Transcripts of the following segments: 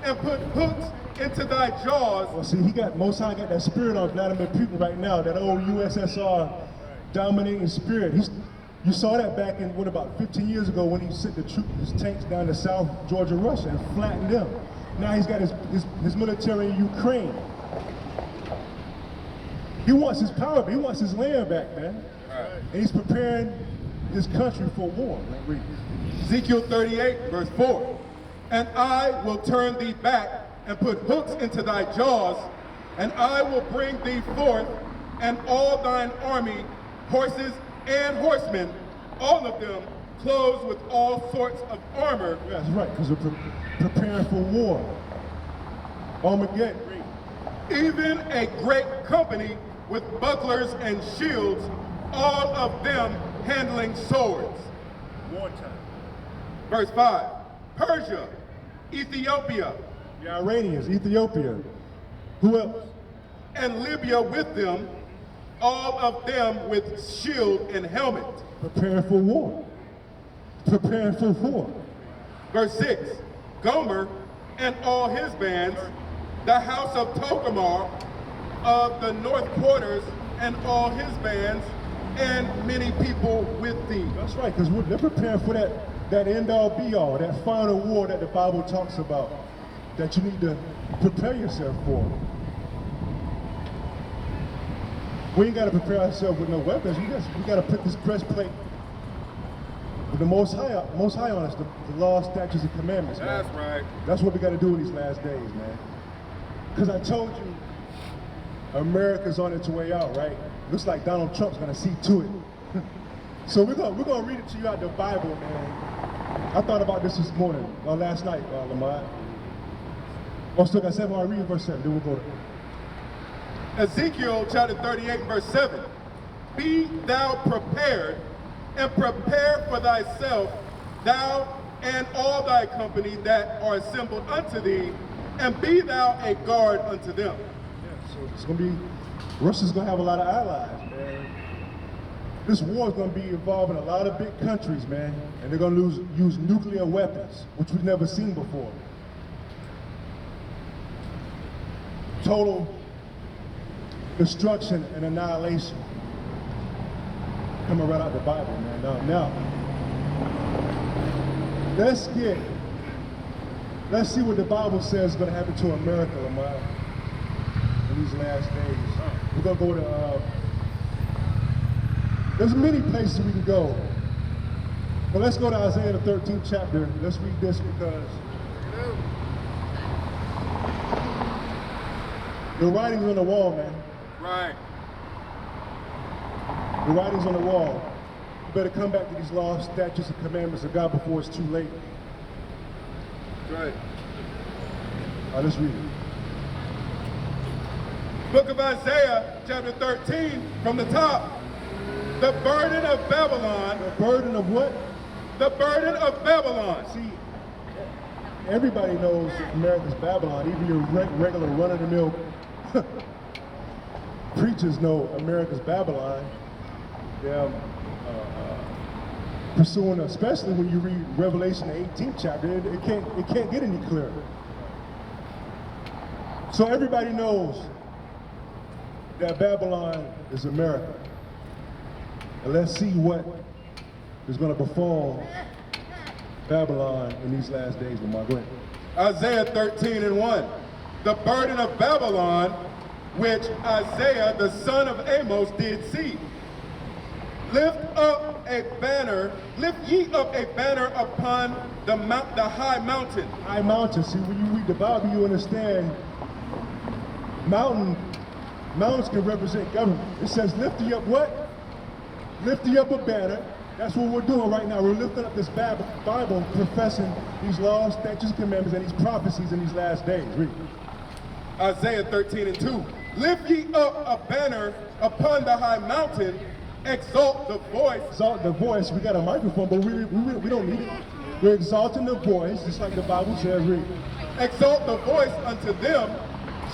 and put hooks into thy jaws. Well, see, Most High got that spirit on Vladimir Putin right now, that old USSR dominating spirit. You saw that back in, about 15 years ago when he sent his tanks down to South Georgia, Russia, and flattened them. Now he's got his military in Ukraine. He wants his power, but he wants his land back, man. Right. And he's preparing his country for war. Read. Ezekiel 38, verse 4. And I will turn thee back and put hooks into thy jaws, and I will bring thee forth, and all thine army, horses and horsemen, all of them clothed with all sorts of armor. Yeah, that's right, because we're preparing for war. Armageddon. Even a great company with bucklers and shields, all of them handling swords. Wartime. Verse 5. Persia, Ethiopia. The Iranians, Ethiopia. Who else? And Libya with them, all of them with shield and helmet. Preparing for war. Preparing for war. Verse 6. Gomer and all his bands, the house of Togomar of the north quarters and all his bands, and many people with thee. That's right, because they're preparing for that end-all be-all, that final war that the Bible talks about, that you need to prepare yourself for. We ain't got to prepare ourselves with no weapons. We got to put this breastplate with the Most High on us, the law, statutes, and commandments. That's man. right. That's what we got to do in these last days, man. Because I told you, America's on its way out, right? Looks like Donald Trump's gonna see to it. So we're gonna read it to you out the Bible, man. I thought about this morning, or last night, Lamar. Oh, still got 7. I'll read verse 7, then we'll go to Ezekiel chapter 38, verse 7. Be thou prepared, and prepare for thyself, thou and all thy company that are assembled unto thee, and be thou a guard unto them. Yeah, so it's gonna be, Russia's gonna have a lot of allies, man. This war is gonna be involving a lot of big countries, man, and they're gonna use nuclear weapons, which we've never seen before. Total destruction and annihilation. Coming right out the Bible, man. Now, let's see what the Bible says is going to happen to America, Lamar, in these last days. We're going to go to, there's many places we can go. But let's go to Isaiah the 13th chapter. Let's read this because the writing's on the wall, man. Right. The writing's on the wall. You better come back to these laws, statutes, and commandments of God before it's too late. Right. All right, let's read it. Book of Isaiah, chapter 13, from the top. The burden of Babylon. The burden of what? The burden of Babylon. See, everybody knows America's Babylon. Even your regular run-of-the-mill preachers know America's Babylon. They're pursuing, especially when you read Revelation, the 18th chapter, it can't get any clearer. So everybody knows that Babylon is America. And let's see what is going to befall Babylon in these last days, Lamar. Go ahead. Isaiah 13 and 1. The burden of Babylon, which Isaiah the son of Amos did see. Lift ye up a banner upon the high mountain. High mountain. See, when you read the Bible, you understand mountains can represent government. It says, lift ye up what? Lift ye up a banner. That's what we're doing right now. We're lifting up this Bible, professing these laws, statutes, commandments, and these prophecies in these last days. Read. Isaiah 13 and 2. Lift ye up a banner upon the high mountain, exalt the voice. Exalt the voice. We got a microphone, but we don't need it. We're exalting the voice, just like the Bible says. Read. Exalt the voice unto them,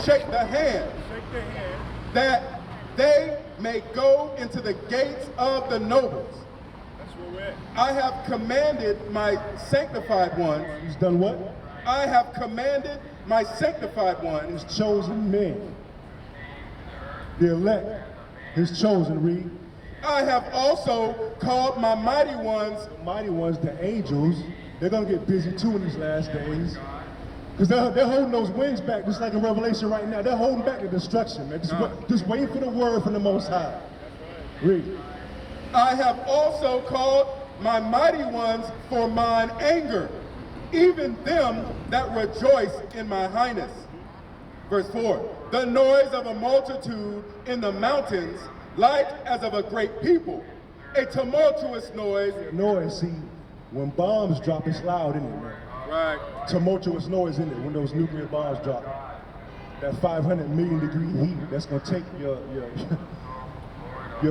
shake the hand. Shake the hand. That they may go into the gates of the nobles. That's where we're at. I have commanded my sanctified ones. He's done what? I have commanded my sanctified ones, his chosen men, the elect, his chosen, read. I have also called my mighty ones, The mighty ones, the angels, they're going to get busy too in these last days. Because they're holding those winds back, just like in Revelation right now. They're holding back the destruction, man. Just waiting for the word from the Most High. Read. I have also called my mighty ones for mine anger, even them that rejoice in my highness. Verse 4, the noise of a multitude in the mountains, like as of a great people, a tumultuous noise. Noise, see, when bombs drop, it's loud, isn't it, man? Right. Tumultuous noise in it when those nuclear bombs drop. That 500 million degree heat, that's gonna take your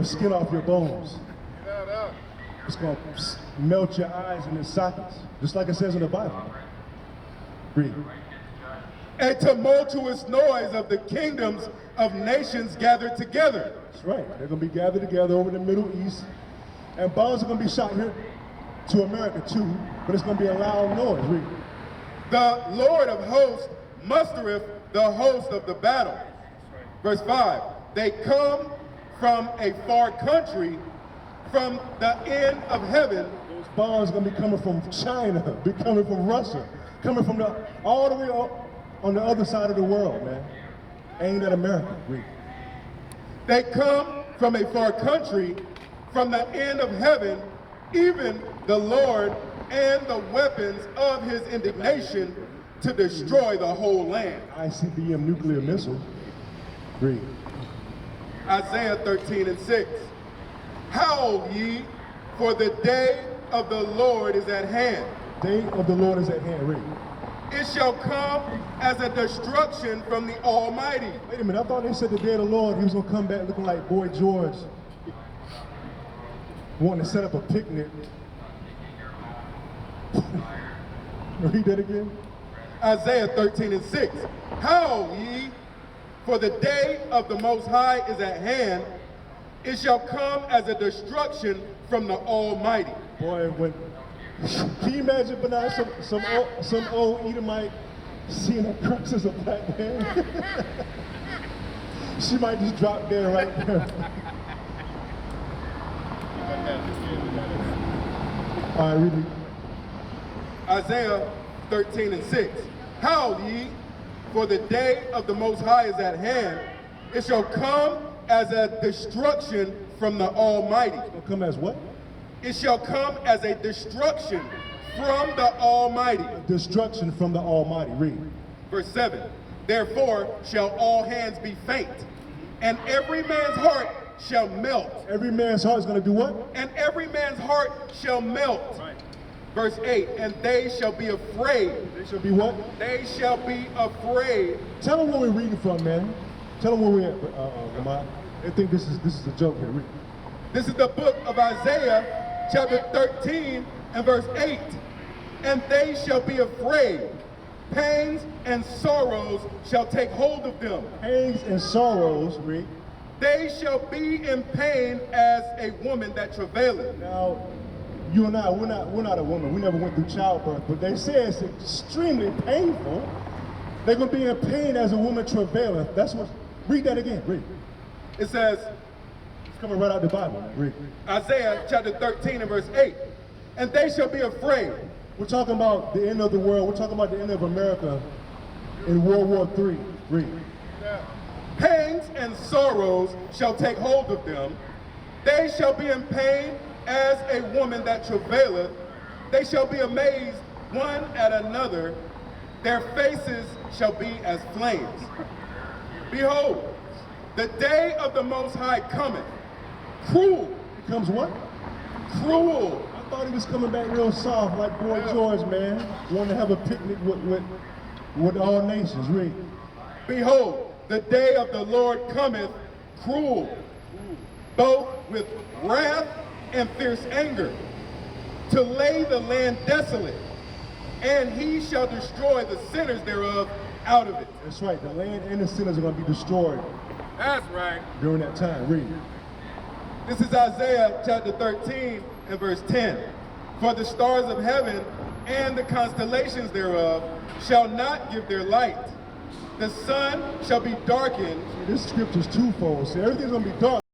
skin off your bones. It's gonna melt your eyes in its sockets, just like it says in the Bible. Read. A tumultuous noise of the kingdoms of nations gathered together. That's right. They're gonna be gathered together over the Middle East, and bombs are gonna be shot here to America too, but it's gonna be a loud noise. Read. The Lord of hosts mustereth the host of the battle. Verse 5, they come from a far country, from the end of heaven. Those bombs are gonna be coming from China, be coming from Russia, coming from all the way on the other side of the world, man. Aimed at America. Read. They come from a far country, from the end of heaven, even the Lord and the weapons of his indignation to destroy the whole land. ICBM nuclear missile. Read. Isaiah 13:6. Howl ye, for the day of the Lord is at hand. Day of the Lord is at hand. Read. It shall come as a destruction from the Almighty. Wait a minute, I thought they said the day of the Lord, he was gonna come back looking like Boy George, wanting to set up a picnic. Read that again. Isaiah 13:6. Howl ye, for the day of the Most High is at hand. It shall come as a destruction from the Almighty. Boy, can you imagine Bernard, some old Edomite seeing a crux as a black man? She might just drop dead right there. All right, read it. Isaiah 13:6. Howl ye, for the day of the Most High is at hand. It shall come as a destruction from the Almighty. It'll come as what? It shall come as a destruction from the Almighty. Destruction from the Almighty. Read. Verse 7. Therefore shall all hands be faint, and every man's heart shall melt. Every man's heart is going to do what? And every man's heart shall melt. Right. Verse 8. And they shall be afraid. They shall be what? They shall be afraid. Tell them where we're reading from, man. Tell them where we're at, Lamont. They think this is a joke here. Read. This is the book of Isaiah, chapter 13 and verse 8. And they shall be afraid. Pains and sorrows shall take hold of them. Pains and sorrows, read. They shall be in pain as a woman that travaileth. Now, you and I, we're not a woman. We never went through childbirth, but they say it's extremely painful. They're going to be in pain as a woman travaileth. That's what. Read that again. Read. It says, it's coming right out of the Bible. Read. Isaiah chapter 13 and verse 8. And they shall be afraid. We're talking about the end of the world. We're talking about the end of America in World War III. Read. Pangs and sorrows shall take hold of them. They shall be in pain as a woman that travaileth. They shall be amazed one at another. Their faces shall be as flames. Behold, the day of the Most High cometh. Cruel. Becomes what? Cruel. I thought he was coming back real soft like Boy George, man. Wanting to have a picnic with all nations. Read. Behold, the day of the Lord cometh cruel, both with wrath and fierce anger, to lay the land desolate, and he shall destroy the sinners thereof out of it. That's right, the land and the sinners are going to be destroyed. That's right. During that time. Read. This is Isaiah chapter 13 and verse 10. For the stars of heaven and the constellations thereof shall not give their light. The sun shall be darkened. This scripture's twofold. See, everything's gonna be dark.